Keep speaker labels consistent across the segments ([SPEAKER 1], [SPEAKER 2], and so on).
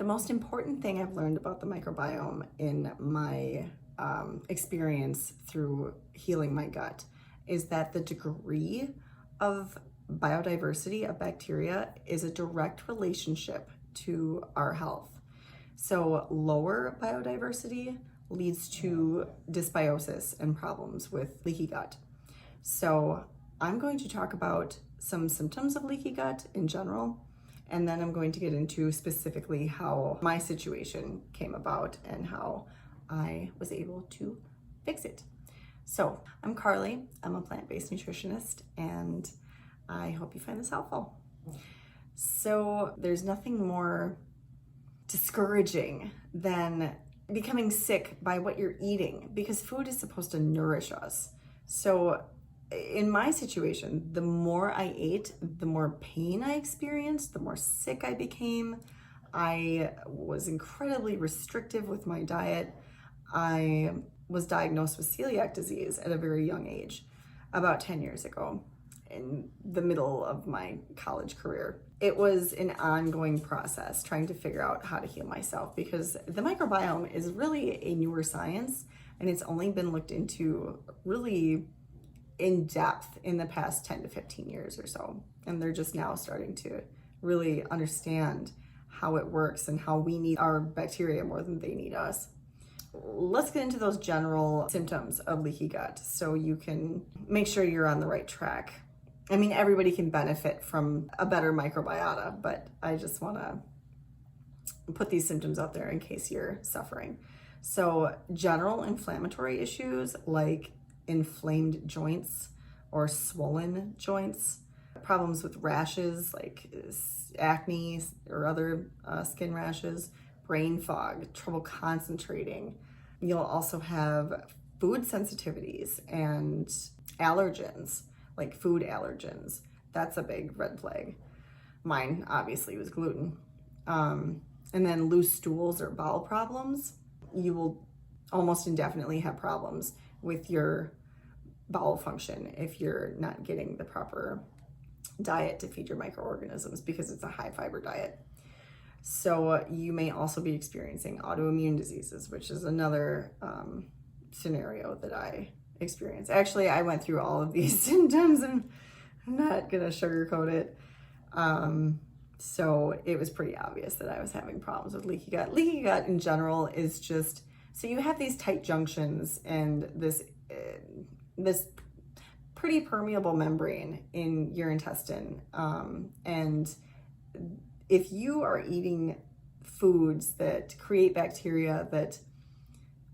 [SPEAKER 1] The most important thing I've learned about the microbiome in my experience through healing my gut is that the degree of biodiversity of bacteria is a direct relationship to our health. So lower biodiversity leads to dysbiosis and problems with leaky gut. So I'm going to talk about some symptoms of leaky gut in general, and then I'm going to get into specifically how my situation came about and how I was able to fix it. So I'm Carly, I'm a plant-based nutritionist, and I hope you find this helpful. So there's nothing more discouraging than becoming sick by what you're eating, because food is supposed to nourish us. So in my situation, the more I ate, the more pain I experienced, the more sick I became. I was incredibly restrictive with my diet. I was diagnosed with celiac disease at a very young age, about 10 years ago, in the middle of my college career. It was an ongoing process trying to figure out how to heal myself, because the microbiome is really a newer science, and it's only been looked into really in depth in the past 10 to 15 years or so. And they're just now starting to really understand how it works and how we need our bacteria more than they need us. Let's get into those general symptoms of leaky gut so you can make sure you're on the right track. I mean, everybody can benefit from a better microbiota, but I just want to put these symptoms out there in case you're suffering. So general inflammatory issues like inflamed joints or swollen joints, problems with rashes like acne or other skin rashes, brain fog, trouble concentrating. You'll also have food sensitivities and allergens, like food allergens. That's a big red flag. Mine obviously was gluten. And then loose stools or bowel problems. You will almost indefinitely have problems with your bowel function if you're not getting the proper diet to feed your microorganisms, because it's a high fiber diet. So you may also be experiencing autoimmune diseases, which is another scenario that I experienced. Actually, I went through all of these symptoms, and I'm not gonna sugarcoat it. So it was pretty obvious that I was having problems with leaky gut. Leaky gut in general is just, so you have these tight junctions and this pretty permeable membrane in your intestine. And if you are eating foods that create bacteria that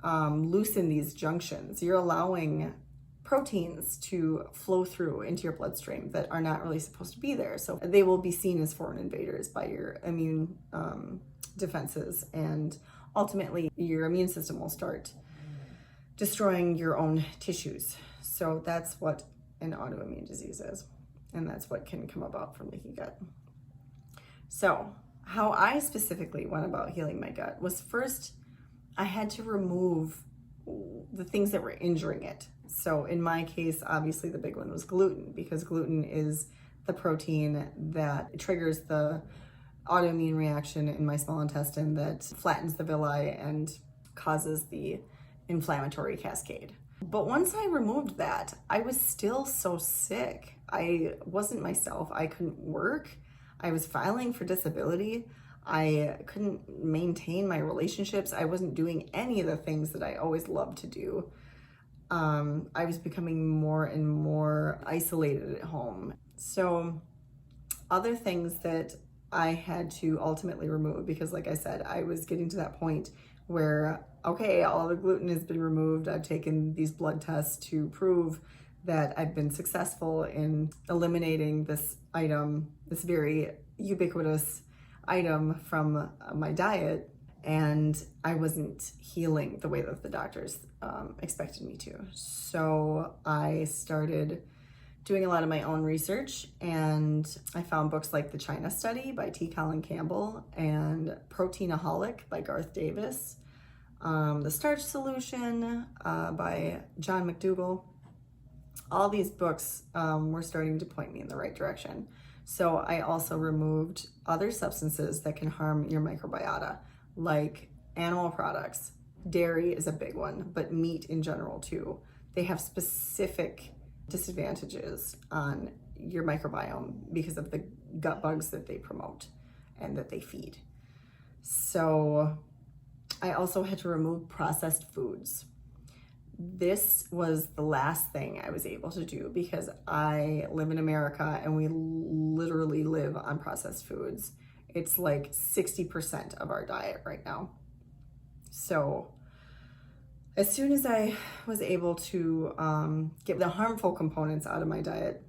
[SPEAKER 1] loosen these junctions, you're allowing proteins to flow through into your bloodstream that are not really supposed to be there. So they will be seen as foreign invaders by your immune defenses, and ultimately your immune system will start destroying your own tissues. So that's what an autoimmune disease is, and that's what can come about from leaky gut. So how I specifically went about healing my gut was, first, I had to remove the things that were injuring it. So in my case, obviously the big one was gluten, because gluten is the protein that triggers the autoimmune reaction in my small intestine that flattens the villi and causes the inflammatory cascade. But once I removed that, I was still so sick. I wasn't myself. I couldn't work. I was filing for disability. I couldn't maintain my relationships. I wasn't doing any of the things that I always loved to do. I was becoming more and more isolated at home. So other things that I had to ultimately remove, because like I said, I was getting to that point where, okay, all the gluten has been removed. I've taken these blood tests to prove that I've been successful in eliminating this item, this very ubiquitous item from my diet, and I wasn't healing the way that the doctors expected me to. So I started doing a lot of my own research, and I found books like The China Study by T. Colin Campbell and Proteinaholic by Garth Davis, The Starch Solution by John McDougall. All these books were starting to point me in the right direction. So I also removed other substances that can harm your microbiota, like animal products. Dairy is a big one, but meat in general too. They have specific disadvantages on your microbiome because of the gut bugs that they promote and that they feed. So I also had to remove processed foods. This was the last thing I was able to do because I live in America and we literally live on processed foods. It's like 60% of our diet right now. So as soon as I was able to get the harmful components out of my diet,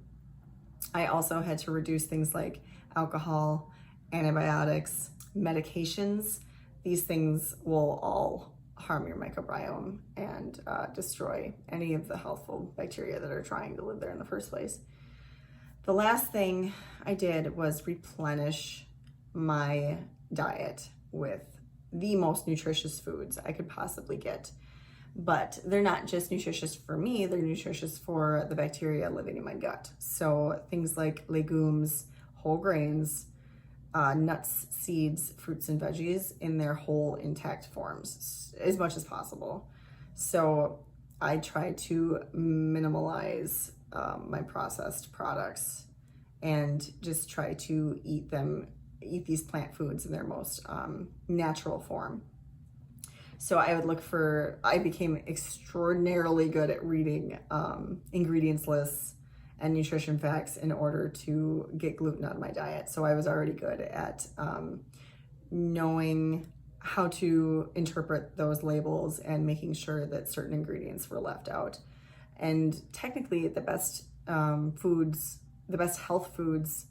[SPEAKER 1] I also had to reduce things like alcohol, antibiotics, medications. These things will all harm your microbiome and destroy any of the healthful bacteria that are trying to live there in the first place. The last thing I did was replenish my diet with the most nutritious foods I could possibly get. But they're not just nutritious for me, they're nutritious for the bacteria living in my gut. So things like legumes, whole grains, nuts, seeds, fruits, and veggies in their whole intact forms as much as possible. So I try to minimalize my processed products and just try to eat these plant foods in their most natural form. So I became extraordinarily good at reading ingredients lists and nutrition facts in order to get gluten out of my diet. So I was already good at knowing how to interpret those labels and making sure that certain ingredients were left out. And technically the best health foods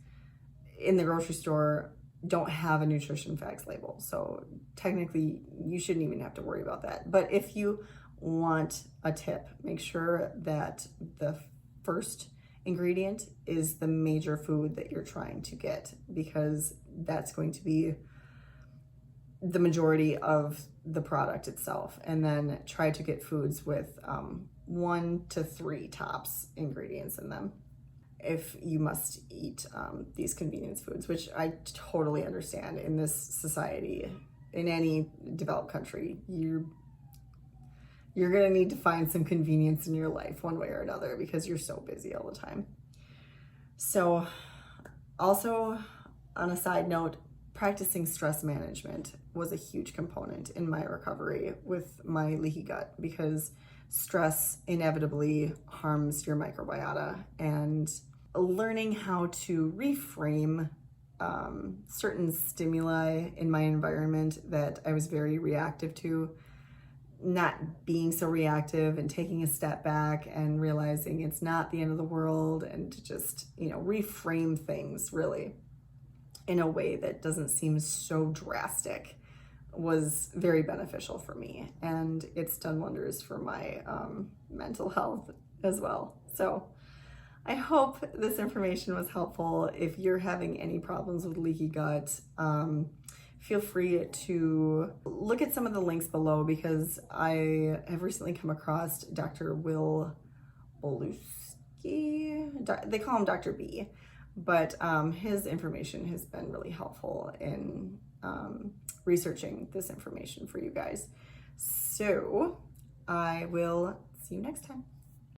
[SPEAKER 1] in the grocery store don't have a nutrition facts label. So technically you shouldn't even have to worry about that. But if you want a tip, make sure that the first ingredient is the major food that you're trying to get, because that's going to be the majority of the product itself. And then try to get foods with 1 to 3 tops ingredients in them if you must eat these convenience foods, which I totally understand. In this society, in any developed country, you're gonna need to find some convenience in your life one way or another because you're so busy all the time. So also, on a side note, practicing stress management was a huge component in my recovery with my leaky gut, because stress inevitably harms your microbiota, and learning how to reframe certain stimuli in my environment that I was very reactive to, not being so reactive and taking a step back and realizing it's not the end of the world, and to just, reframe things really in a way that doesn't seem so drastic was very beneficial for me. And it's done wonders for my mental health as well. So I hope this information was helpful. If you're having any problems with leaky gut, feel free to look at some of the links below, because I have recently come across Dr. Will Bulsiewicz. They call him Dr. B, but his information has been really helpful in researching this information for you guys. So I will see you next time.